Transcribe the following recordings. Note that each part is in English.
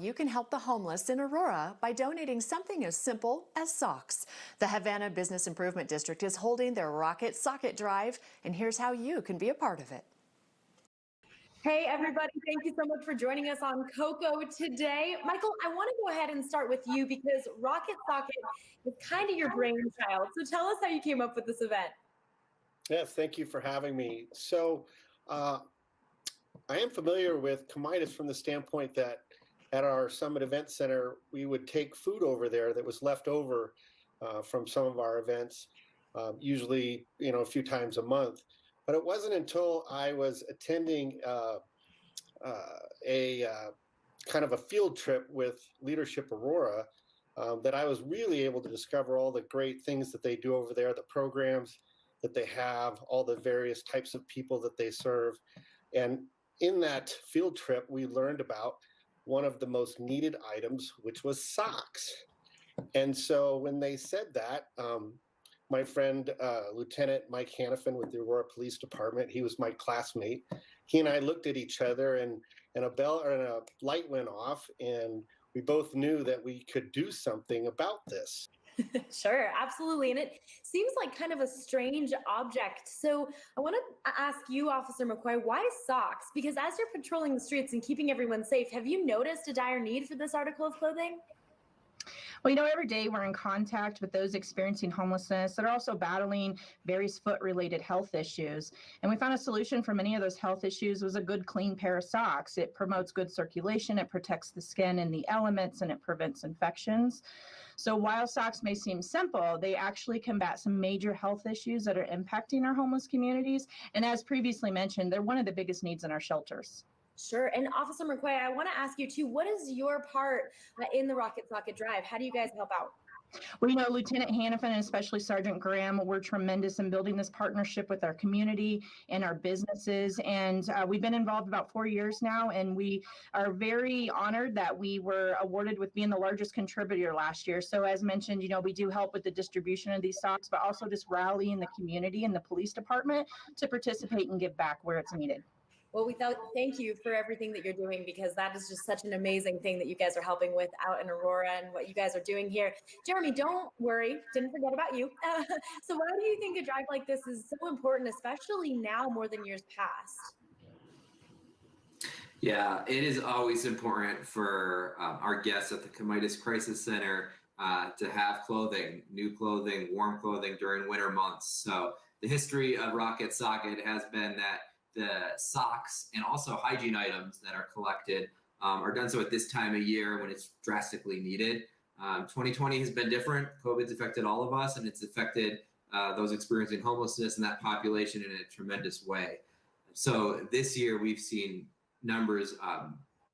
You can help the homeless in Aurora by donating something as simple as socks. The Havana Business Improvement District is holding their Rocket Socket Drive, and here's how you can be a part of it. Hey everybody, thank you so much for joining us on Coco today. Michael, I want to go ahead and start with you because Rocket Socket is kind of your brainchild. So tell us how you came up with this event. Yes, thank you for having me. So I am familiar with Comitas from the standpoint that at our Summit Event Center, we would take food over there that was left over from some of our events, usually, a few times a month. But it wasn't until I was attending a kind of a field trip with Leadership Aurora that I was really able to discover all the great things that they do over there, the programs that they have, all the various types of people that they serve. And in that field trip, we learned about one of the most needed items, which was socks. And so when they said that, my friend, Lieutenant Mike Hannafin with the Aurora Police Department, he was my classmate. He and I looked at each other and a light went off, and we both knew that we could do something about this. Sure, absolutely. And it seems like kind of a strange object. So I want to ask you, Officer McCoy, why socks? Because as you're patrolling the streets and keeping everyone safe, have you noticed a dire need for this article of clothing? Well, every day we're in contact with those experiencing homelessness that are also battling various foot-related health issues. And we found a solution for many of those health issues was a good, clean pair of socks. It promotes good circulation, it protects the skin and the elements, and it prevents infections. So while socks may seem simple, they actually combat some major health issues that are impacting our homeless communities. And as previously mentioned, they're one of the biggest needs in our shelters. Sure. And Officer McCoy, I want to ask you too, what is your part in the Rocket Socket Drive? How do you guys help out? Well, Lieutenant Hannafin and especially Sergeant Graham were tremendous in building this partnership with our community and our businesses. And we've been involved about 4 years now, and we are very honored that we were awarded with being the largest contributor last year. So as mentioned, we do help with the distribution of these socks, but also just rallying the community and the police department to participate and give back where it's needed. Well, thank you for everything that you're doing, because that is just such an amazing thing that you guys are helping with out in Aurora and what you guys are doing here. Jeremy, don't worry, didn't forget about you. So why do you think a drive like this is so important, especially now more than years past? Yeah, it is always important for our guests at the Comitas Crisis Center to have clothing, new clothing, warm clothing during winter months. So the history of Rocket Socket has been that the socks and also hygiene items that are collected are done so at this time of year when it's drastically needed. 2020 has been different. COVID's affected all of us, and it's affected those experiencing homelessness and that population in a tremendous way. So this year we've seen numbers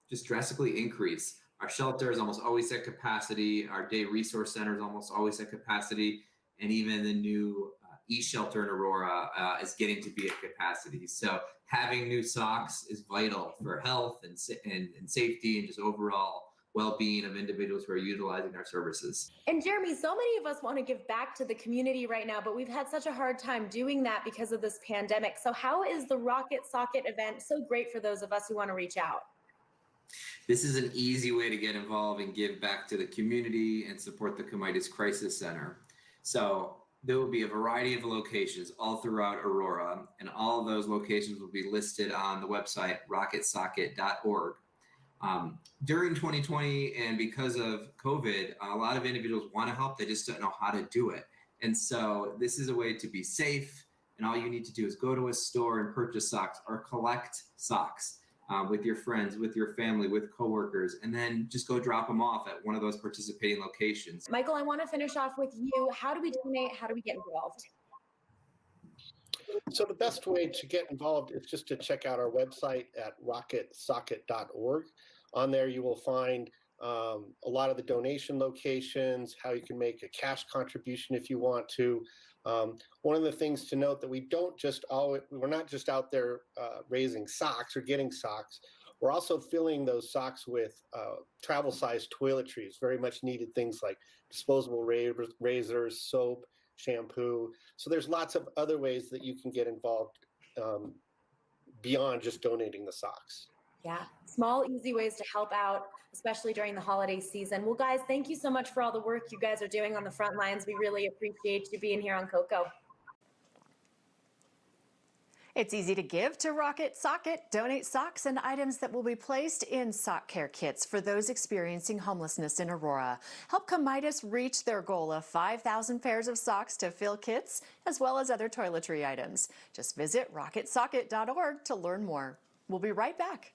just drastically increase. Our shelter is almost always at capacity. Our day resource center is almost always at capacity. And even the new e-shelter in Aurora is getting to be at capacity. So having new socks is vital for health and safety and just overall well-being of individuals who are utilizing our services. And Jeremy, so many of us want to give back to the community right now, but we've had such a hard time doing that because of this pandemic. So how is the Rocket Socket event so great for those of us who want to reach out? This is an easy way to get involved and give back to the community and support the Comitas Crisis Center. So there will be a variety of locations all throughout Aurora, and all of those locations will be listed on the website rocketsocket.org. During 2020 and because of COVID, a lot of individuals want to help, they just don't know how to do it. And so this is a way to be safe, and all you need to do is go to a store and purchase socks or collect socks with your friends, with your family, with coworkers, and then just go drop them off at one of those participating locations. Michael, I want to finish off with you. How do we donate? How do we get involved? So the best way to get involved is just to check out our website at rocketsocket.org. On there you will find a lot of the donation locations, how you can make a cash contribution if you want to. One of the things to note that we're not just out there raising socks or getting socks. We're also filling those socks with travel-sized toiletries, very much needed things like disposable razors, soap, shampoo. So there's lots of other ways that you can get involved beyond just donating the socks. Yeah, small, easy ways to help out, especially during the holiday season. Well, guys, thank you so much for all the work you guys are doing on the front lines. We really appreciate you being here on Coco. It's easy to give to Rocket Socket. Donate socks and items that will be placed in sock care kits for those experiencing homelessness in Aurora. Help Comitas reach their goal of 5,000 pairs of socks to fill kits, as well as other toiletry items. Just visit rocketsocket.org to learn more. We'll be right back.